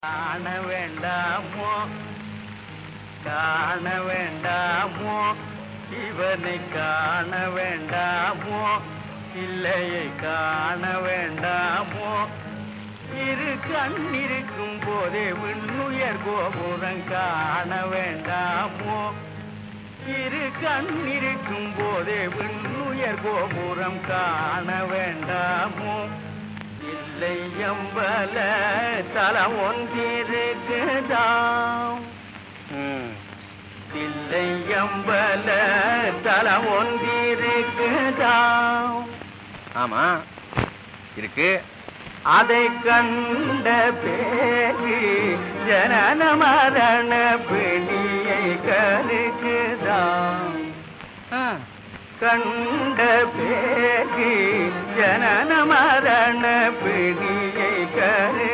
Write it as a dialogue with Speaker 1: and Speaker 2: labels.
Speaker 1: காண வேண்டாமோ காண வேண்டாமோ சிவனை காண வேண்டாமோ இல்லையை காண வேண்டாமோ இரு கண் இருக்கும் போதே விண்ணுயர் கோபுரம் காண வேண்டாமோ இரு கண் இருக்கும் போதே விண்ணுயர் கோபுரம் காண வேண்டாமோ இல்லை எம்பல தலம் ஒன்றிருக்குதாம் இல்லை எம்பல தலம் ஒன்றிருக்குதாம்
Speaker 2: ஆமா இருக்கு
Speaker 1: அதை கண்ட பேரு ஜனன மரண பிணியை கருக்குதாம் கண்ட பேரு ஜனன மரண பிணியை கரு